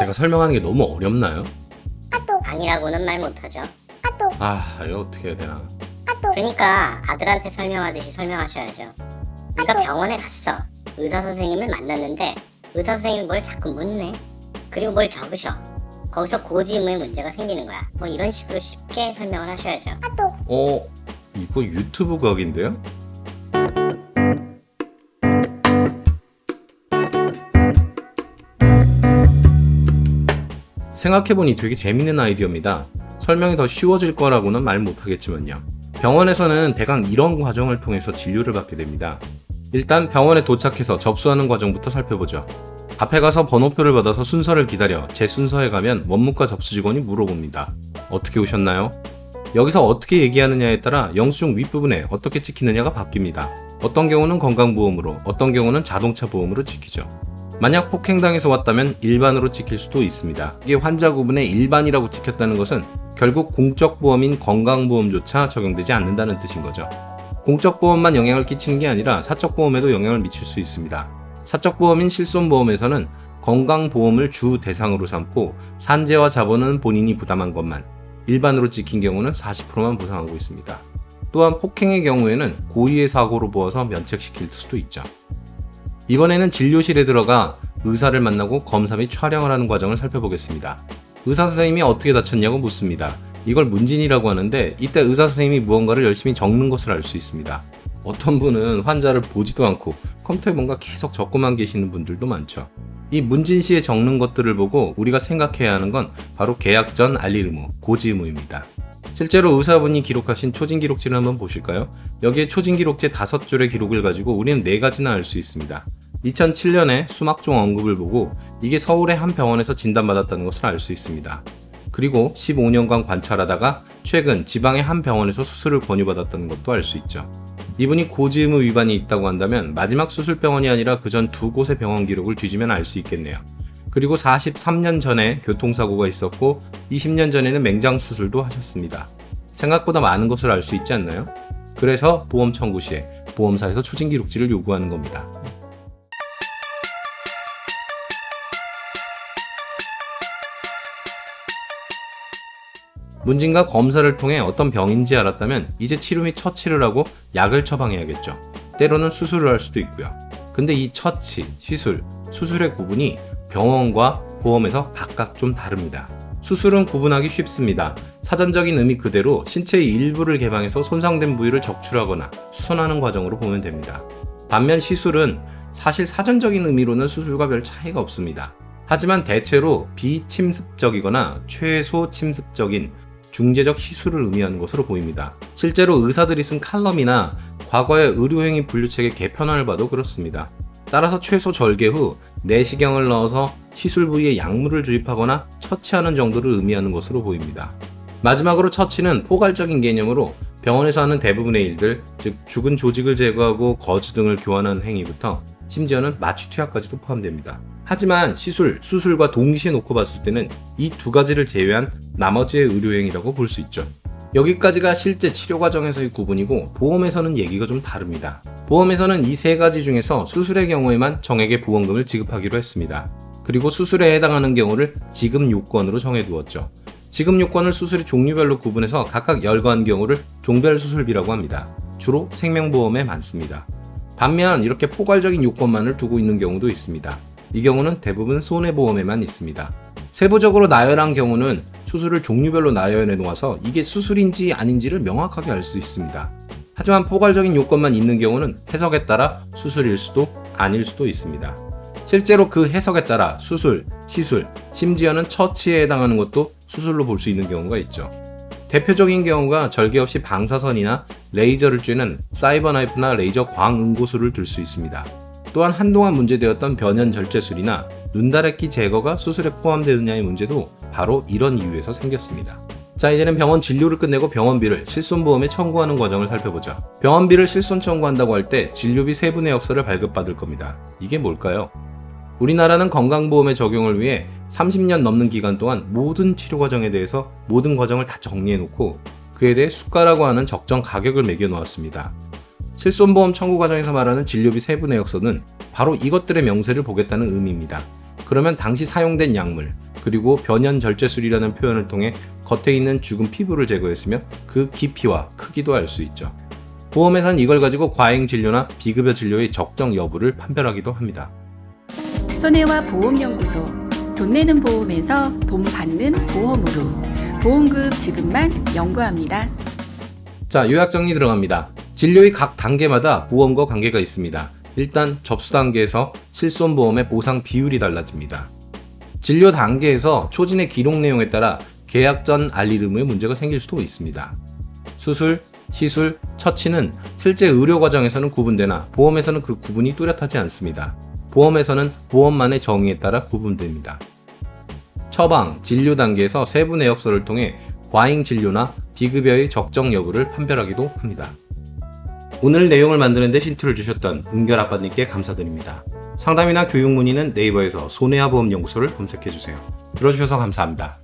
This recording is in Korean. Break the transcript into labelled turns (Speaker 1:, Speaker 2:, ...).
Speaker 1: 제가 설명하는 게 너무 어렵나요?
Speaker 2: 아니라고는 말 못하죠.
Speaker 1: 이거 어떻게 해야 되나?
Speaker 2: 그러니까 아들한테 설명하듯이 설명하셔야죠. 네가 병원에 갔어. 의사 선생님을 만났는데 의사 선생님이 뭘 자꾸 묻네. 그리고 뭘 적으셔. 거기서 고지의무의 문제가 생기는 거야. 뭐 이런 식으로 쉽게 설명을 하셔야죠.
Speaker 1: 이거 유튜브 각인데요? 생각해보니 되게 재밌는 아이디어입니다. 설명이 더 쉬워질 거라고는 말 못하겠지만요. 병원에서는 대강 이런 과정을 통해서 진료를 받게 됩니다. 일단 병원에 도착해서 접수하는 과정부터 살펴보죠. 앞에 가서 번호표를 받아서 순서를 기다려 제 순서에 가면 원무과 접수 직원이 물어봅니다. 어떻게 오셨나요? 여기서 어떻게 얘기하느냐에 따라 영수증 윗부분에 어떻게 찍히느냐가 바뀝니다. 어떤 경우는 건강보험으로, 어떤 경우는 자동차 보험으로 찍히죠. 만약 폭행당해서 왔다면 일반으로 찍힐 수도 있습니다. 이게 환자 구분에 일반이라고 찍혔다는 것은 결국 공적보험인 건강보험조차 적용되지 않는다는 뜻인 거죠. 공적보험만 영향을 끼치는 게 아니라 사적보험에도 영향을 미칠 수 있습니다. 사적보험인 실손보험에서는 건강보험을 주 대상으로 삼고 산재와 자본은 본인이 부담한 것만, 일반으로 찍힌 경우는 40%만 보상하고 있습니다. 또한 폭행의 경우에는 고의의 사고로 보아서 면책시킬 수도 있죠. 이번에는 진료실에 들어가 의사를 만나고 검사 및 촬영을 하는 과정을 살펴보겠습니다. 의사 선생님이 어떻게 다쳤냐고 묻습니다. 이걸 문진이라고 하는데 이때 의사 선생님이 무언가를 열심히 적는 것을 알 수 있습니다. 어떤 분은 환자를 보지도 않고 컴퓨터에 뭔가 계속 적고만 계시는 분들도 많죠. 이 문진시에 적는 것들을 보고 우리가 생각해야 하는 건 바로 계약 전 알릴 의무, 고지 의무입니다. 실제로 의사분이 기록하신 초진기록지를 한번 보실까요? 여기에 초진기록지 5줄의 기록을 가지고 우리는 4가지나 알 수 있습니다. 2007년에 수막종 언급을 보고 이게 서울의 한 병원에서 진단받았다는 것을 알 수 있습니다. 그리고 15년간 관찰하다가 최근 지방의 한 병원에서 수술을 권유받았다는 것도 알 수 있죠. 이분이 고지의무 위반이 있다고 한다면 마지막 수술병원이 아니라 그 전 2곳의 병원 기록을 뒤지면 알 수 있겠네요. 그리고 43년 전에 교통사고가 있었고 20년 전에는 맹장수술도 하셨습니다. 생각보다 많은 것을 알 수 있지 않나요? 그래서 보험 청구 시에 보험사에서 초진기록지를 요구하는 겁니다. 문진과 검사를 통해 어떤 병인지 알았다면 이제 치료 및 처치를 하고 약을 처방해야겠죠. 때로는 수술을 할 수도 있고요. 근데 이 처치, 시술, 수술의 구분이 병원과 보험에서 각각 좀 다릅니다. 수술은 구분하기 쉽습니다. 사전적인 의미 그대로 신체의 일부를 개방해서 손상된 부위를 적출하거나 수선하는 과정으로 보면 됩니다. 반면 시술은 사실 사전적인 의미로는 수술과 별 차이가 없습니다. 하지만 대체로 비침습적이거나 최소 침습적인 중재적 시술을 의미하는 것으로 보입니다. 실제로 의사들이 쓴 칼럼이나 과거의 의료행위 분류책의 개편안을 봐도 그렇습니다. 따라서 최소 절개 후 내시경을 넣어서 시술 부위에 약물을 주입하거나 처치하는 정도를 의미하는 것으로 보입니다. 마지막으로 처치는 포괄적인 개념으로 병원에서 하는 대부분의 일들, 즉 죽은 조직을 제거하고 거즈 등을 교환하는 행위부터 심지어는 마취 투약까지도 포함됩니다. 하지만 시술, 수술과 동시에 놓고 봤을 때는 이 2가지를 제외한 나머지의 의료행위라고 볼 수 있죠. 여기까지가 실제 치료 과정에서의 구분이고 보험에서는 얘기가 좀 다릅니다. 보험에서는 이 3가지 중에서 수술의 경우에만 정액의 보험금을 지급하기로 했습니다. 그리고 수술에 해당하는 경우를 지급 요건으로 정해두었죠. 지급 요건을 수술의 종류별로 구분해서 각각 열거한 경우를 종별 수술비라고 합니다. 주로 생명보험에 많습니다. 반면 이렇게 포괄적인 요건만을 두고 있는 경우도 있습니다. 이 경우는 대부분 손해보험에만 있습니다. 세부적으로 나열한 경우는 수술을 종류별로 나열해 놓아서 이게 수술인지 아닌지를 명확하게 알 수 있습니다. 하지만 포괄적인 요건만 있는 경우는 해석에 따라 수술일 수도 아닐 수도 있습니다. 실제로 그 해석에 따라 수술, 시술, 심지어는 처치에 해당하는 것도 수술로 볼 수 있는 경우가 있죠. 대표적인 경우가 절개 없이 방사선이나 레이저를 쬐는 사이버 나이프나 레이저 광응고술을 들 수 있습니다. 또한 한동안 문제되었던 변연 절제술이나 눈다래끼 제거가 수술에 포함되느냐의 문제도 바로 이런 이유에서 생겼습니다. 자, 이제는 병원 진료를 끝내고 병원비를 실손보험에 청구하는 과정을 살펴보죠. 병원비를 실손 청구한다고 할 때 진료비 세분의 역서를 발급받을 겁니다. 이게 뭘까요? 우리나라는 건강보험의 적용을 위해 30년 넘는 기간 동안 모든 치료 과정에 대해서 모든 과정을 다 정리해놓고 그에 대해 수가라고 하는 적정 가격을 매겨놓았습니다. 실손보험 청구 과정에서 말하는 진료비 세분의 역서는 바로 이것들의 명세를 보겠다는 의미입니다. 그러면 당시 사용된 약물, 그리고 변연절제술이라는 표현을 통해 겉에 있는 죽은 피부를 제거했으며 그 깊이와 크기도 알 수 있죠. 보험회사는 이걸 가지고 과잉 진료나 비급여 진료의 적정 여부를 판별하기도 합니다.
Speaker 3: 손해와 보험연구소. 돈 내는 보험에서 돈 받는 보험으로 보험금 지급만 연구합니다.
Speaker 1: 자, 요약 정리 들어갑니다. 진료의 각 단계마다 보험과 관계가 있습니다. 일단 접수 단계에서 실손보험의 보상 비율이 달라집니다. 진료 단계에서 초진의 기록 내용에 따라 계약 전 알릴 의무에 문제가 생길 수도 있습니다. 수술, 시술, 처치는 실제 의료 과정에서는 구분되나 보험에서는 그 구분이 뚜렷하지 않습니다. 보험에서는 보험만의 정의에 따라 구분됩니다. 처방, 진료 단계에서 세부 내역서를 통해 과잉 진료나 비급여의 적정 여부를 판별하기도 합니다. 오늘 내용을 만드는 데 힌트를 주셨던 은결아빠님께 감사드립니다. 상담이나 교육 문의는 네이버에서 손해와 보험연구소를 검색해주세요. 들어주셔서 감사합니다.